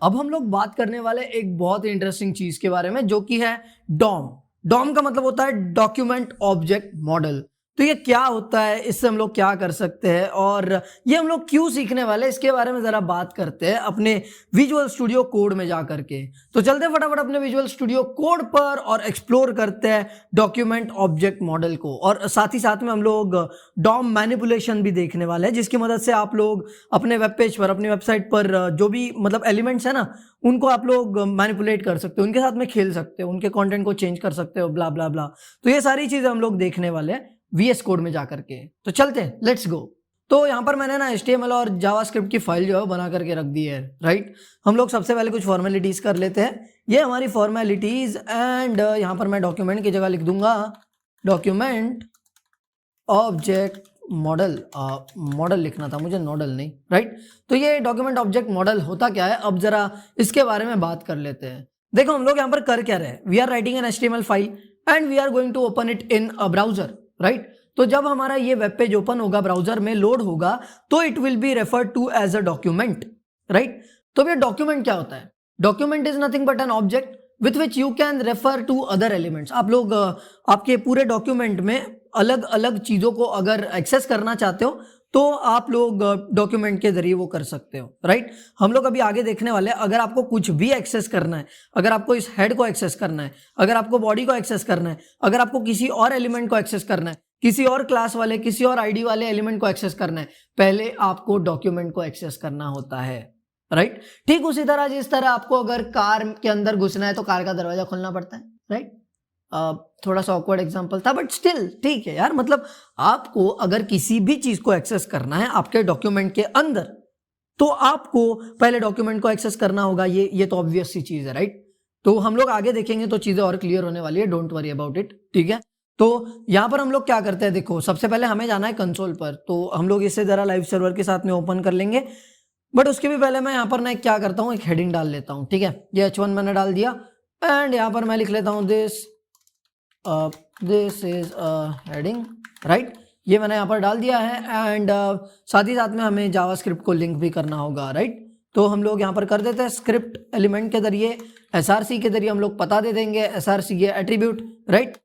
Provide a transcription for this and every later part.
अब हम लोग बात करने वाले एक बहुत ही इंटरेस्टिंग चीज के बारे में जो कि है डॉम। डॉम का मतलब होता है डॉक्यूमेंट ऑब्जेक्ट मॉडल। तो ये क्या होता है, इससे हम लोग क्या कर सकते हैं और ये हम लोग क्यों सीखने वाले हैं, इसके बारे में जरा बात करते हैं अपने विजुअल स्टूडियो कोड में जा करके। तो चलते हैं फटाफट अपने विजुअल स्टूडियो कोड पर और एक्सप्लोर करते हैं डॉक्यूमेंट ऑब्जेक्ट मॉडल को, और साथ ही साथ में हम लोग डॉम मैनिपुलेशन भी देखने वाले हैं, जिसकी मदद से आप लोग अपने वेब पेज पर, अपनी वेबसाइट पर जो भी मतलब एलिमेंट्स है ना, उनको आप लोग मैनिपुलेट कर सकते हो, उनके साथ में खेल सकते हो, उनके कंटेंट को चेंज कर सकते हो, ब्ला ब्ला ब्ला। तो ये सारी चीजें हम लोग देखने वाले हैं VS कोड में जाकर के। तो चलते हैं, लेट्स गो। तो यहाँ पर मैंने ना HTML और जावास्क्रिप्ट की फाइल जो है बना करके रख दी है, राइट। हम लोग सबसे पहले कुछ फॉर्मेलिटीज कर लेते हैं। ये हमारी फॉर्मेलिटीज, एंड यहाँ पर मैं डॉक्यूमेंट की जगह लिख दूंगा डॉक्यूमेंट ऑब्जेक्ट मॉडल। मॉडल लिखना था मुझे, नोडल नहीं, राइट। तो ये डॉक्यूमेंट ऑब्जेक्ट मॉडल होता क्या है, अब जरा इसके बारे में बात कर लेते हैं। देखो हम लोग यहाँ पर कर क्या रहे हैं, we are writing an HTML file and we are going to open it in a browser, right. तो जब हमारा ये वेब पेज ओपन होगा, ब्राउजर में लोड होगा, तो it will be referred to as a document, right. तो ये डॉक्यूमेंट क्या होता है? Document is nothing but an object with which you can refer to other elements. आप लोग आपके पूरे डॉक्यूमेंट में अलग अलग चीजों को अगर एक्सेस करना चाहते हो तो आप लोग डॉक्यूमेंट के जरिए वो कर सकते हो, राइट। हम लोग अभी आगे देखने वाले हैं, अगर आपको कुछ भी एक्सेस करना है, अगर आपको इस हेड को एक्सेस करना है, अगर आपको बॉडी को एक्सेस करना है, अगर आपको किसी और एलिमेंट को एक्सेस करना है, किसी और क्लास वाले, किसी और आईडी वाले एलिमेंट को एक्सेस करना है, पहले आपको डॉक्यूमेंट को एक्सेस करना होता है, राइट। ठीक उसी तरह जिस तरह आपको अगर कार के अंदर घुसना है तो कार का दरवाजा खोलना पड़ता है, राइट। थोड़ा सा ऑकवर्ड एग्जांपल था बट स्टिल ठीक है यार। मतलब आपको अगर किसी भी चीज को एक्सेस करना है आपके डॉक्यूमेंट के अंदर, तो आपको पहले डॉक्यूमेंट को एक्सेस करना होगा। ये तो ऑब्वियस सी चीज है, राइट। तो हम लोग आगे देखेंगे तो चीजें और क्लियर होने वाली है, डोंट वरी अबाउट इट, ठीक है। तो यहां पर हम लोग क्या करते हैं, देखो सबसे पहले हमें जाना है कंसोल पर। तो हम लोग इसे जरा लाइव सर्वर के साथ में ओपन कर लेंगे, बट उसके भी पहले मैं यहाँ पर ना क्या करता हूँ, एक हेडिंग डाल लेता हूँ, ठीक है। ये H1 मैंने डाल दिया एंड यहाँ पर मैं लिख लेता हूँ दिस इज हेडिंग, राइट। ये मैंने यहाँ पर डाल दिया है एंड साथ ही साथ में हमें जावास्क्रिप्ट को लिंक भी करना होगा, राइट। तो हम लोग यहाँ पर कर देते हैं स्क्रिप्ट एलिमेंट के जरिए, SRC के जरिए हम लोग पता दे देंगे, SRC ये एट्रीब्यूट, राइट।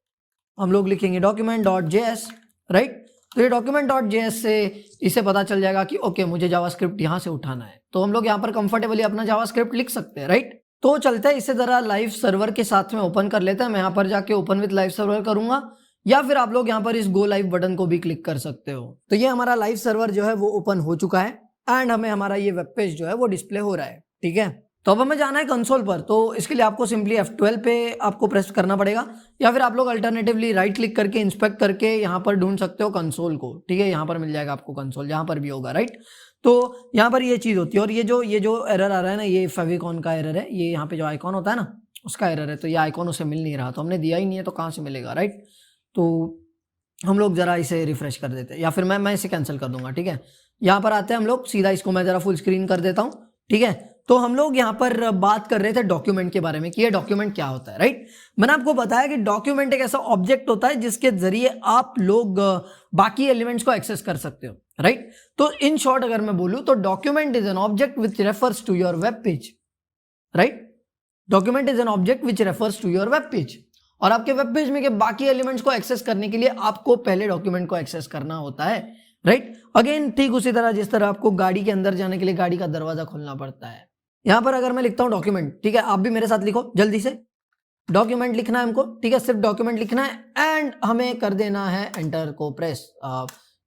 हम लोग लिखेंगे document.js, राइट। तो ये document.js से इसे पता चल जाएगा कि ओके मुझे जावास्क्रिप्ट यहाँ से उठाना है, तो हम लोग यहाँ पर कंफर्टेबली अपना जावास्क्रिप्ट लिख सकते हैं, राइट। तो चलते हैं इसे जरा लाइव सर्वर के साथ में ओपन कर लेते हैं। मैं यहाँ पर जाके ओपन विद लाइव सर्वर करूंगा, या फिर आप लोग यहाँ पर इस गो लाइव बटन को भी क्लिक कर सकते हो। तो ये हमारा लाइव सर्वर जो है वो ओपन हो चुका है एंड हमें हमारा ये वेब पेज जो है वो डिस्प्ले हो रहा है, ठीक है। तो अब हमें जाना है कंसोल पर, तो इसके लिए आपको सिंपली F12 पे आपको प्रेस करना पड़ेगा, या फिर आप लोग अल्टरनेटिवली राइट क्लिक करके इंस्पेक्ट करके यहाँ पर ढूंढ सकते हो कंसोल को, ठीक है। यहाँ पर मिल जाएगा आपको कंसोल, यहाँ पर भी होगा, राइट। तो यहाँ पर ये चीज होती है, और ये जो एरर आ रहा है ना, ये फेविकॉन का एरर है, ये यहाँ पे जो आइकॉन होता है ना उसका एरर है। तो ये आइकॉन उसे मिल नहीं रहा, तो हमने दिया ही नहीं है तो कहाँ से मिलेगा, राइट। तो हम लोग जरा इसे रिफ्रेश कर देते हैं, या फिर मैं इसे कैंसिल कर दूंगा, ठीक है। यहाँ पर आते हैं हम लोग सीधा, इसको मैं जरा फुल स्क्रीन कर देता हूँ, ठीक है। तो हम लोग यहाँ पर बात कर रहे थे डॉक्यूमेंट के बारे में कि ये डॉक्यूमेंट क्या होता है, राइट। मैंने आपको बताया कि डॉक्यूमेंट एक ऐसा ऑब्जेक्ट होता है जिसके जरिए आप लोग बाकी एलिमेंट्स को एक्सेस कर सकते हो, राइट। तो इन शॉर्ट अगर मैं बोलूं तो document is an object which refers to your web page, right. Document is an object which refers to your web page, और आपके वेब पेज में के बाकी एलिमेंट्स को एक्सेस करने के लिए आपको पहले डॉक्यूमेंट को एक्सेस करना होता है, राइट। अगेन ठीक उसी तरह जिस तरह आपको गाड़ी के अंदर जाने के लिए गाड़ी का दरवाजा खोलना पड़ता है। यहां पर अगर मैं लिखता हूं डॉक्यूमेंट, ठीक है, आप भी मेरे साथ लिखो जल्दी से, डॉक्यूमेंट लिखना है हमको, ठीक है, सिर्फ डॉक्यूमेंट लिखना है एंड हमें कर देना है एंटर को प्रेस,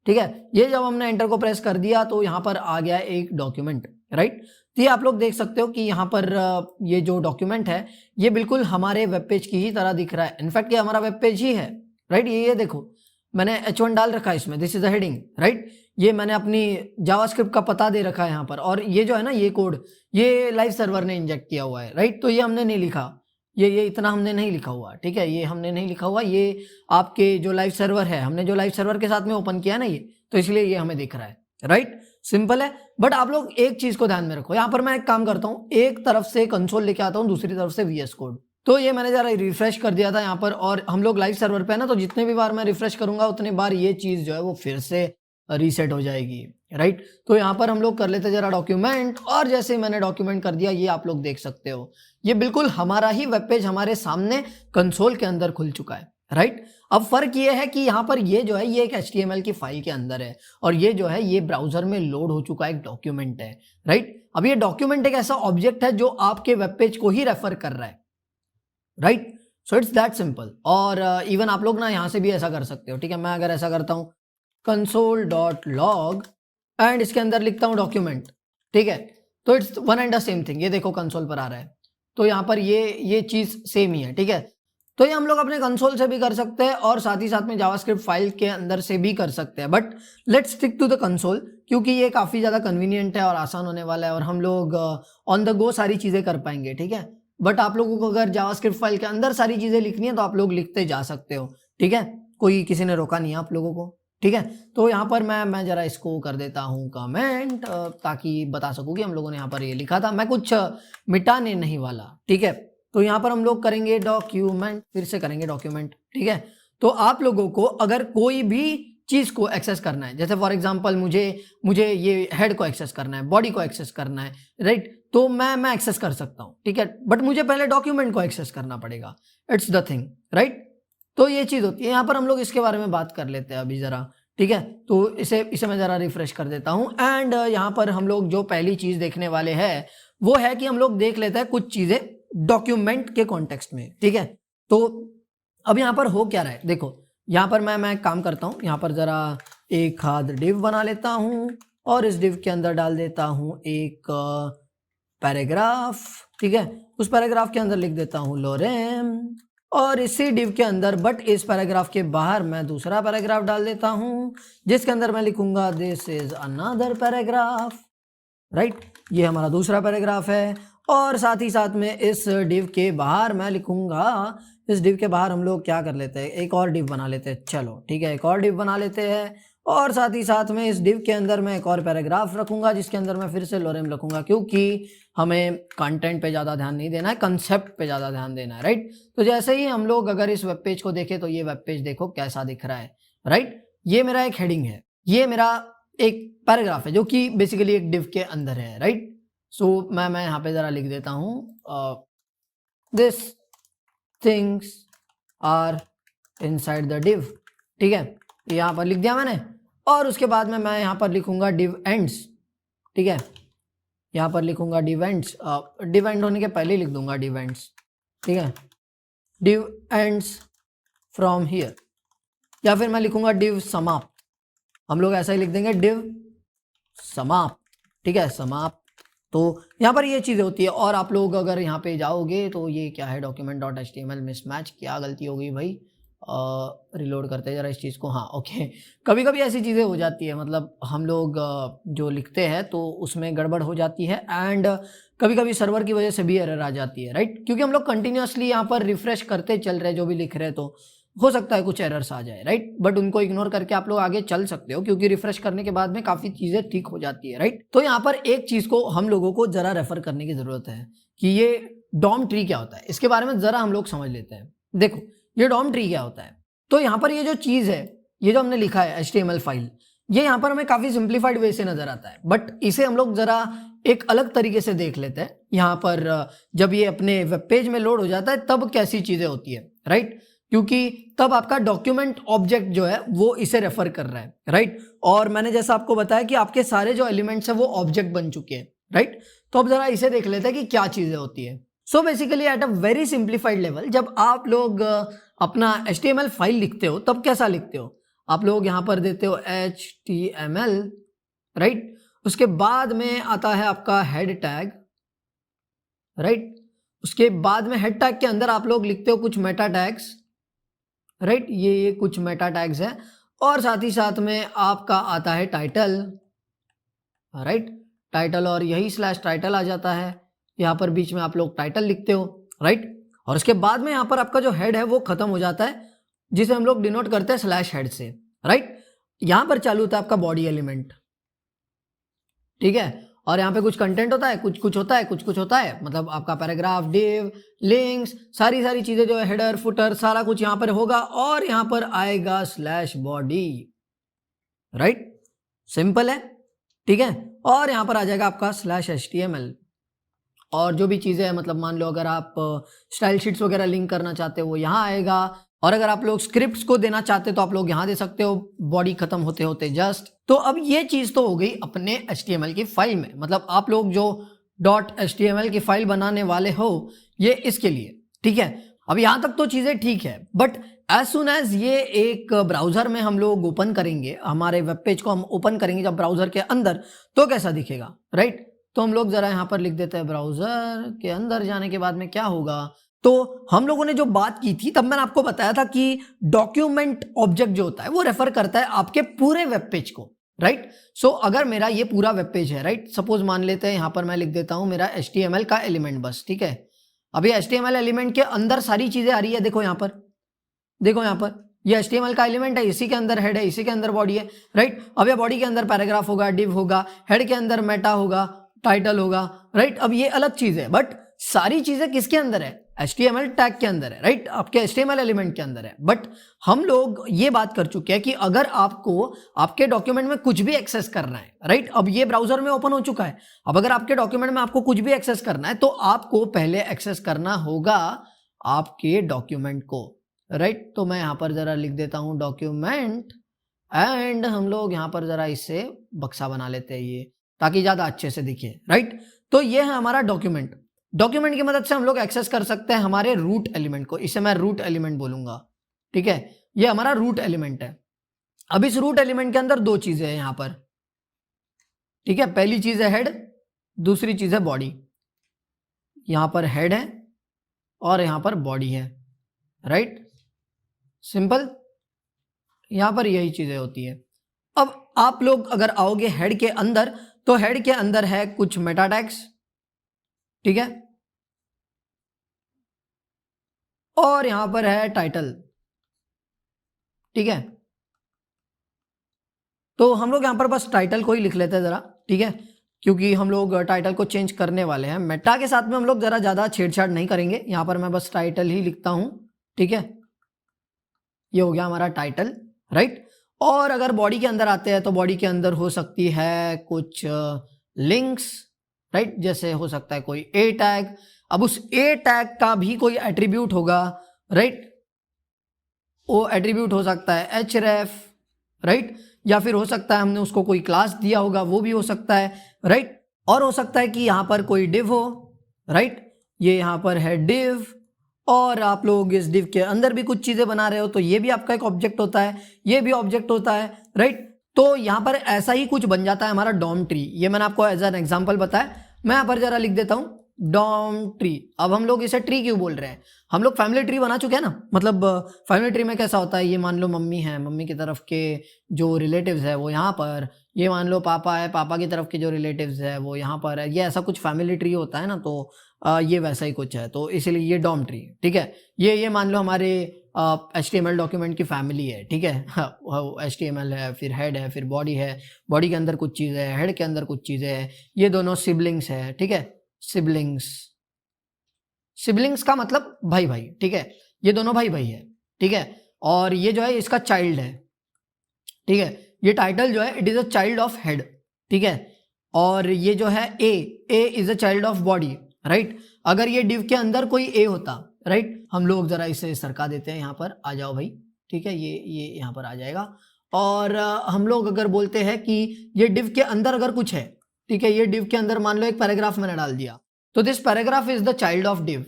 ठीक है। ये जब हमने एंटर को प्रेस कर दिया तो यहाँ पर आ गया एक डॉक्यूमेंट, राइट। तो ये आप लोग देख सकते हो कि यहाँ पर ये जो डॉक्यूमेंट है ये बिल्कुल हमारे वेब पेज की ही तरह दिख रहा है। इनफैक्ट ये हमारा वेब पेज ही है, राइट। ये देखो मैंने H1 डाल रखा है इसमें, this is the heading, right. ये मैंने अपनी जावास्क्रिप्ट का पता दे रखा है यहाँ पर, और ये जो है ना ये कोड ये लाइव सर्वर ने इंजेक्ट किया हुआ है, राइट। तो ये हमने नहीं लिखा, ये इतना हमने नहीं लिखा हुआ, ठीक है, ये हमने नहीं लिखा हुआ, ये आपके जो लाइव सर्वर है, हमने जो लाइव सर्वर के साथ में ओपन किया ना ये, तो इसलिए ये हमें दिख रहा है, राइट। सिंपल है। बट आप लोग एक चीज को ध्यान में रखो, यहाँ पर मैं एक काम करता हूँ, एक तरफ से कंसोल लेके आता हूँ, दूसरी तरफ से VS कोड। तो ये मैंने जरा रिफ्रेश कर दिया था यहाँ पर, और हम लोग लाइव सर्वर पे है ना, तो जितने भी बार मैं रिफ्रेश करूंगा उतने बार ये चीज जो है वो फिर से रीसेट हो जाएगी, राइट। तो यहाँ पर हम लोग कर लेते जरा डॉक्यूमेंट, और जैसे ही मैंने डॉक्यूमेंट कर दिया, ये आप लोग देख सकते हो, ये बिल्कुल हमारा ही वेब पेज हमारे सामने कंसोल के अंदर खुल चुका है, राइट। अब फर्क ये है कि यहाँ पर ये जो है ये एक HTML की फाइल के अंदर है, और ये जो है ये ब्राउजर में लोड हो चुका एक डॉक्यूमेंट है, राइट। अब ये डॉक्यूमेंट एक ऐसा ऑब्जेक्ट है जो आपके वेब पेज को ही रेफर कर रहा है, right. So it's that simple. और इवन आप लोग ना यहाँ से भी ऐसा कर सकते हो, ठीक है। मैं अगर ऐसा करता हूँ console.log एंड इसके अंदर लिखता हूँ डॉक्यूमेंट, ठीक है, तो it's one and the same thing. ये देखो कंसोल पर आ रहा है, तो यहाँ पर ये चीज सेम ही है, ठीक है। तो ये हम लोग अपने कंसोल से भी कर सकते हैं और साथ ही साथ में जावास्क्रिप्ट फाइल के अंदर से भी कर सकते हैं, but let's stick to the console, क्योंकि ये काफ़ी ज़्यादा कन्वीनियंट है और आसान होने वाला है, और हम लोग ऑन द गो सारी चीज़ें कर पाएंगे, ठीक है। बट आप लोगों को अगर जावास्क्रिप्ट फाइल के अंदर सारी चीज़ें लिखनी है तो आप लोग लिखते जा सकते हो, ठीक है। कोई किसी ने रोका नहीं है आप लोगों को, ठीक है। तो यहाँ पर मैं जरा इसको कर देता हूँ कमेंट, ताकि बता सकूँ कि हम लोगों ने यहाँ पर ये लिखा था। मैं कुछ मिटाने नहीं वाला, ठीक है। तो यहाँ पर हम लोग करेंगे डॉक्यूमेंट, फिर से करेंगे डॉक्यूमेंट, ठीक है। तो आप लोगों को अगर कोई भी चीज़ को एक्सेस करना है, जैसे फॉर एग्जांपल मुझे ये हेड को एक्सेस करना है, बॉडी को एक्सेस करना है, राइट, तो मैं एक्सेस कर सकता हूँ, ठीक है। बट मुझे पहले डॉक्यूमेंट को एक्सेस करना पड़ेगा, इट्स द थिंग, राइट। तो ये चीज़ होती है। यहाँ पर हम लोग इसके बारे में बात कर लेते हैं अभी ज़रा, ठीक है। तो इसे मैं ज़रा रिफ्रेश कर देता हूँ, एंड यहाँ पर हम लोग जो पहली चीज़ देखने वाले हैं वो है कि हम लोग देख लेते हैं कुछ चीज़ें डॉक्यूमेंट के कॉन्टेक्स्ट में, ठीक है। तो अब यहाँ पर हो क्या रहा है, देखो यहाँ पर मैं काम करता हूँ, यहाँ पर ज़रा एक खाद डिव बना लेता हूँ और इस डिव के अंदर डाल देता हूँ एक पैराग्राफ, ठीक है। उस पैराग्राफ के अंदर लिख देता हूँ लोरेम, और इसी डिव के अंदर बट इस पैराग्राफ के बाहर मैं दूसरा पैराग्राफ डाल देता हूँ, जिसके अंदर मैं लिखूंगा this is another paragraph, right. ये हमारा दूसरा पैराग्राफ है। और साथ ही साथ में इस डिव के बाहर मैं लिखूंगा, इस डिव के बाहर हम लोग क्या कर लेते हैं, एक और डिव बना लेते हैं, चलो ठीक है, एक और डिव बना लेते हैं। और साथ ही साथ में इस डिव के अंदर मैं एक और पैराग्राफ रखूंगा, जिसके अंदर मैं फिर से लोरेम रखूंगा, क्योंकि हमें कंटेंट पे ज़्यादा ध्यान नहीं देना है, कंसेप्ट पे ज़्यादा ध्यान देना है, राइट। तो जैसे ही हम लोग अगर इस वेब पेज को देखें तो ये वेब पेज देखो कैसा दिख रहा है, राइट। ये मेरा एक हेडिंग है, ये मेरा एक पैराग्राफ है जो कि बेसिकली एक डिव के अंदर है, राइट। सो मैं यहाँ पे ज़रा लिख देता हूँ this things are inside the div, ठीक है, यहाँ पर लिख दिया मैंने। और उसके बाद में मैं यहाँ पर लिखूंगा डिव एंड्स, ठीक है, यहाँ पर लिखूंगा डिव एंड्स, डिव एंड होने के पहले ही लिख दूंगा डिव एंड्स, ठीक है, डिव एंड्स फ्रॉम हियर, या फिर मैं लिखूंगा डिव समाप्त, हम लोग ऐसा ही लिख देंगे डिव समाप्त, ठीक है, समाप्त। तो यहाँ पर ये चीज़ें होती है। और आप लोग अगर यहाँ पे जाओगे तो ये क्या है, document.html मिसमैच, क्या गलती हो गई भाई, रिलोड करते हैं जरा इस चीज़ को, हाँ ओके। कभी कभी ऐसी चीज़ें हो जाती है, मतलब हम लोग जो लिखते हैं तो उसमें गड़बड़ हो जाती है, एंड कभी कभी सर्वर की वजह से भी एरर आ जाती है, राइट, क्योंकि हम लोग कंटिन्यूसली यहाँ पर रिफ्रेश करते चल रहे हैं जो भी लिख रहे हैं, तो हो सकता है कुछ एरर्स आ जाए, राइट। बट उनको इग्नोर करके आप लोग आगे चल सकते हो, क्योंकि रिफ्रेश करने के बाद में काफ़ी चीज़ें ठीक हो जाती है, राइट। तो यहाँ पर एक चीज़ को हम लोगों को ज़रा रेफर करने की ज़रूरत है कि ये डॉम ट्री क्या होता है, इसके बारे में ज़रा हम लोग समझ लेते हैं। देखो ये डॉम ट्री क्या होता है, तो यहाँ पर ये जो चीज़ है, ये जो हमने लिखा है HTML फाइल, ये यहाँ पर हमें काफ़ी सिंप्लीफाइड वे से नज़र आता है, बट इसे हम लोग ज़रा एक अलग तरीके से देख लेते हैं। यहाँ पर जब ये अपने वेब पेज में लोड हो जाता है तब कैसी चीज़ें होती है, राइट, क्योंकि तब आपका डॉक्यूमेंट ऑब्जेक्ट जो है वो इसे रेफर कर रहा है, राइट। और मैंने जैसा आपको बताया कि आपके सारे जो एलिमेंट्स हैं वो ऑब्जेक्ट बन चुके हैं, राइट। तो अब जरा इसे देख लेते हैं कि क्या चीज़ें होती है। So basically at a very simplified level, जब आप लोग अपना HTML फाइल लिखते हो तब कैसा लिखते हो, आप लोग यहाँ पर देते हो HTML, राइट। उसके बाद में आता है आपका हेड टैग, राइट। उसके बाद में हेड टैग के अंदर आप लोग लिखते हो कुछ मेटा टैग्स, राइट, ये कुछ मेटा टैग्स है। और साथ ही साथ में आपका आता है टाइटल, राइट, टाइटल, और यही स्लैश टाइटल आ जाता है, यहाँ पर बीच में आप लोग टाइटल लिखते हो, राइट। और उसके बाद में यहाँ पर आपका जो हेड है वो खत्म हो जाता है, जिसे हम लोग डिनोट करते हैं स्लैश हेड से, राइट। यहाँ पर चालू होता है आपका बॉडी एलिमेंट, ठीक है, और यहाँ पे कुछ कंटेंट होता है, कुछ होता है, कुछ होता है, मतलब आपका पैराग्राफ, डिव, लिंक्स, सारी चीजें जो है, हेडर, फुटर, सारा कुछ यहाँ पर होगा। और यहाँ पर आएगा स्लैश बॉडी, राइट। सिंपल है, ठीक है। और यहाँ पर आ जाएगा आपका /HTML, और जो भी चीज़ें हैं, मतलब मान लो अगर आप स्टाइल शीट्स वगैरह लिंक करना चाहते हो वो यहाँ आएगा, और अगर आप लोग स्क्रिप्ट्स को देना चाहते हो तो आप लोग यहाँ दे सकते हो, बॉडी खत्म होते होते जस्ट। तो अब ये चीज़ तो हो गई अपने HTML की फाइल में, मतलब आप लोग जो .html की फाइल बनाने वाले हो ये इसके लिए, ठीक है। अब यहाँ तक तो चीज़ें ठीक है, बट एज सुन एज ये एक ब्राउज़र में हम लोग ओपन करेंगे, हमारे वेब पेज को हम ओपन करेंगे जब ब्राउज़र के अंदर, तो कैसा दिखेगा, राइट। तो हम लोग ज़रा यहाँ पर लिख देते हैं ब्राउज़र के अंदर जाने के बाद में क्या होगा। तो हम लोगों ने जो बात की थी तब मैंने आपको बताया था कि डॉक्यूमेंट ऑब्जेक्ट जो होता है वो रेफर करता है आपके पूरे वेब पेज को, राइट। सो अगर मेरा ये पूरा वेब पेज है, राइट, सपोज मान लेते हैं यहाँ पर मैं लिख देता हूँ मेरा HTML का एलिमेंट बस, ठीक है। अभी HTML एलिमेंट के अंदर सारी चीज़ें आ रही है, देखो यहाँ पर, देखो यहाँ पर ये HTML का एलिमेंट है, इसी के अंदर हेड है, इसी के अंदर बॉडी है, राइट। अब ये बॉडी के अंदर पैराग्राफ होगा, डिव होगा, हेड के अंदर मेटा होगा, टाइटल होगा, राइट। अब ये अलग चीज है, बट सारी चीजें किसके अंदर है, HTML टैग के अंदर है, राइट, आपके HTML एलिमेंट के अंदर है। बट हम लोग ये बात कर चुके हैं कि अगर आपको आपके डॉक्यूमेंट में कुछ भी एक्सेस करना है, राइट, अब ये ब्राउजर में ओपन हो चुका है, अब अगर आपके डॉक्यूमेंट में आपको कुछ भी एक्सेस करना है तो आपको पहले एक्सेस करना होगा आपके डॉक्यूमेंट को, राइट। तो मैं यहाँ पर जरा लिख देता हूँ डॉक्यूमेंट, एंड हम लोग यहाँ पर जरा इससे बक्सा बना लेते हैं ये, ताकि ज्यादा अच्छे से दिखे, राइट। तो ये है हमारा डॉक्यूमेंट। डॉक्यूमेंट की मदद से हम लोग एक्सेस कर सकते हैं हमारे रूट एलिमेंट को, इसे मैं रूट एलिमेंट बोलूंगा, ठीक है। ये हमारा रूट एलिमेंट है। अब इस रूट एलिमेंट के अंदर दो चीजें हैं यहाँ पर, ठीक है। पहली चीज है हेड, दूसरी चीज है बॉडी। यहाँ पर हेड है और यहाँ पर बॉडी है, राइट, सिंपल। यहाँ पर यही चीजें होती है। अब आप लोग अगर आओगे हेड के अंदर, तो हेड के अंदर है कुछ मेटा टैग्स, ठीक है, और यहां पर है टाइटल, ठीक है। तो हम लोग यहां पर बस टाइटल को ही लिख लेते हैं जरा, ठीक है, क्योंकि हम लोग टाइटल को चेंज करने वाले हैं। मेटा के साथ में हम लोग जरा ज्यादा छेड़छाड़ नहीं करेंगे, यहां पर मैं बस टाइटल ही लिखता हूं, ठीक है। ये हो गया हमारा टाइटल, राइट। और अगर बॉडी के अंदर आते हैं तो बॉडी के अंदर हो सकती है कुछ लिंक्स, राइट, जैसे हो सकता है कोई ए टैग। अब उस ए टैग का भी कोई एट्रीब्यूट होगा, राइट, वो एट्रीब्यूट हो सकता है href, राइट, या फिर हो सकता है हमने उसको कोई क्लास दिया होगा, वो भी हो सकता है, राइट। और हो सकता है कि यहाँ पर कोई div हो, राइट, ये यहाँ पर है div, और आप लोग इस div के अंदर भी कुछ चीजें बना रहे हो तो ये भी आपका एक ऑब्जेक्ट होता है, ये भी ऑब्जेक्ट होता है, राइट। तो यहाँ पर ऐसा ही कुछ बन जाता है हमारा डॉम ट्री। ये मैंने आपको एज एन एग्जांपल बताया, मैं यहाँ पर जरा लिख देता हूँ डॉम ट्री। अब हम लोग इसे ट्री क्यों बोल रहे हैं, हम लोग फैमिली ट्री बना चुके हैं ना, मतलब फैमिली ट्री में कैसा होता है, ये मान लो मम्मी है, मम्मी की तरफ के जो रिलेटिव्स है वो यहाँ पर, ये मान लो पापा है, पापा की तरफ के जो रिलेटिव्स है वो यहाँ पर है, ये ऐसा कुछ फैमिली ट्री होता है ना। तो ये वैसा ही कुछ है, तो इसीलिए ये डॉम ट्री, ठीक है। ये मान लो हमारे HTML डॉक्यूमेंट की फैमिली है, ठीक है। HTML है, फिर हेड है, फिर बॉडी है, बॉडी के अंदर कुछ चीज़ें है, हेड के अंदर कुछ चीज़ें है, ये दोनों सिबलिंग्स है, ठीक है, सिबलिंग्स। सिबलिंग्स का मतलब भाई भाई, ठीक है, ये दोनों भाई भाई है, ठीक है। और ये जो है इसका चाइल्ड है, ठीक है, ये टाइटल जो है it is a child of head, ठीक है। और ये जो है a is a child of body, right. अगर ये डिव के अंदर कोई ए होता, राइट, हम लोग जरा इसे सरका देते हैं, यहाँ पर आ जाओ भाई, ठीक है, ये यहाँ पर आ जाएगा। और हम लोग अगर बोलते हैं कि ये डिव के अंदर अगर कुछ है, ठीक है, ये डिव के अंदर मान लो एक पैराग्राफ मैंने डाल दिया, तो this paragraph is the child of div,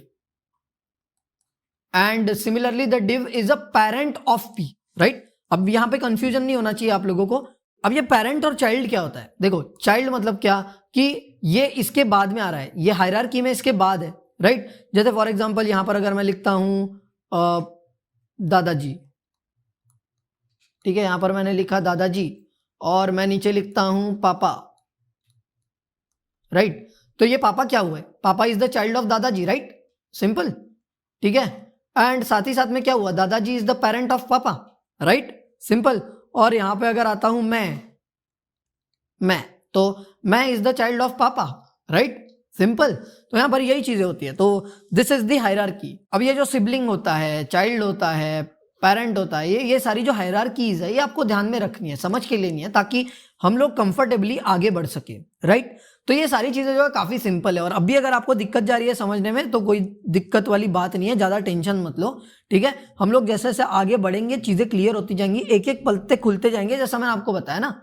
and similarly the div is a parent of P, right. अब यहां पे कंफ्यूजन नहीं होना चाहिए आप लोगों को। अब ये पेरेंट और चाइल्ड क्या होता है, देखो चाइल्ड मतलब क्या कि ये इसके बाद में आ रहा है, ये हायरार्की में इसके बाद है, राइट। जैसे फॉर एग्जांपल यहां पर अगर मैं लिखता हूं दादाजी, ठीक है, यहां पर मैंने लिखा दादाजी, और मैं नीचे लिखता हूं पापा, राइट। तो ये पापा क्या हुआ है, पापा इज द चाइल्ड ऑफ दादाजी, राइट, सिंपल, ठीक है। एंड साथ ही साथ में क्या हुआ, दादाजी इज द पेरेंट ऑफ पापा, राइट, सिंपल। और यहां पे अगर आता हूं मैं तो मैं इज द चाइल्ड ऑफ पापा, राइट, सिंपल। तो यहां पर यही चीजें होती है, तो दिस इज द हायरार्की। अब ये जो सिबलिंग होता है, चाइल्ड होता है, पेरेंट होता है, ये सारी जो हायरार्कीज है ये आपको ध्यान में रखनी है, समझ के लेनी है, ताकि हम लोग कंफर्टेबली आगे बढ़ सके, राइट। तो ये सारी चीजें जो है काफी सिंपल है, और अभी अगर आपको दिक्कत जा रही है समझने में तो कोई दिक्कत वाली बात नहीं है, ज्यादा टेंशन मत लो, ठीक है। हम लोग जैसे जैसे आगे बढ़ेंगे चीजें क्लियर होती जाएंगी, एक एक पलते खुलते जाएंगे, जैसा मैंने आपको बताया ना,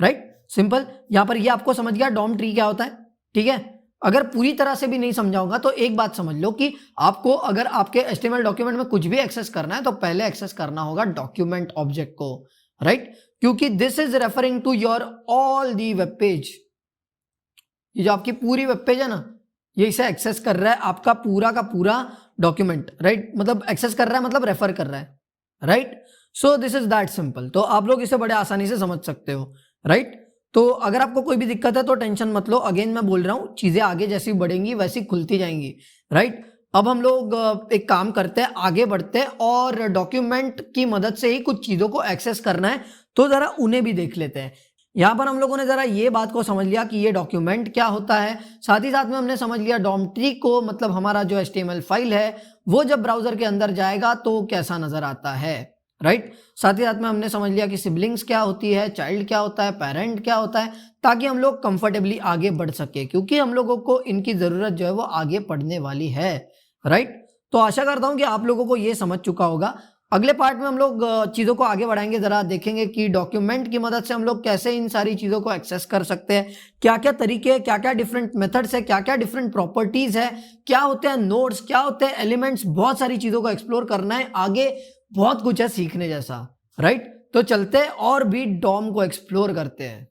राइट। सिंपल। यहाँ पर ये आपको समझ गया डॉम ट्री क्या होता है, ठीक है। अगर पूरी तरह से भी नहीं समझाऊंगा तो एक बात समझ लो कि आपको अगर आपके HTML डॉक्यूमेंट में कुछ भी एक्सेस करना है तो पहले एक्सेस करना होगा डॉक्यूमेंट ऑब्जेक्ट को, राइट, क्योंकि this is referring to your all the web page. ये जो आपकी पूरी वेब पेज है ना, ये इसे एक्सेस कर रहा है, आपका पूरा का पूरा डॉक्यूमेंट, राइट, मतलब एक्सेस कर रहा है मतलब रेफर कर रहा है, right. So this is that simple. तो आप लोग इसे बड़े आसानी से समझ सकते हो, राइट। तो अगर आपको कोई भी दिक्कत है तो टेंशन मत लो, अगेन मैं बोल रहा हूँ चीजें आगे जैसी बढ़ेंगी वैसी खुलती जाएंगी, राइट। अब हम लोग एक काम करते हैं, आगे बढ़ते हैं और डॉक्यूमेंट की मदद से ही कुछ चीजों को एक्सेस करना है, तो जरा उन्हें भी देख लेते हैं। यहां पर हम लोगों ने जरा ये बात को समझ लिया कि ये डॉक्यूमेंट क्या होता है, साथ ही साथ में हमने समझ लिया डॉम ट्री को, मतलब हमारा जो HTML फाइल है वो जब ब्राउजर के अंदर जाएगा तो कैसा नजर आता है, राइट। साथ ही साथ में हमने समझ लिया कि सिबलिंग्स क्या होती है, चाइल्ड क्या होता है, पेरेंट क्या होता है, ताकि हम लोग कंफर्टेबली आगे बढ़ सके, क्योंकि हम लोगों को इनकी जरूरत जो है वो आगे पढ़ने वाली है, राइट। तो आशा करता हूं कि आप लोगों को ये समझ चुका होगा। अगले पार्ट में हम लोग चीजों को आगे बढ़ाएंगे, जरा देखेंगे कि डॉक्यूमेंट की मदद से हम लोग कैसे इन सारी चीजों को एक्सेस कर सकते हैं, क्या क्या तरीके, क्या क्या डिफरेंट मेथड्स है, क्या क्या डिफरेंट प्रॉपर्टीज है, क्या होते हैं नोड्स, क्या होते हैं एलिमेंट्स, बहुत सारी चीजों को एक्सप्लोर करना है, आगे बहुत कुछ है सीखने जैसा, राइट। तो चलते हैं और भी डॉम को एक्सप्लोर करते हैं।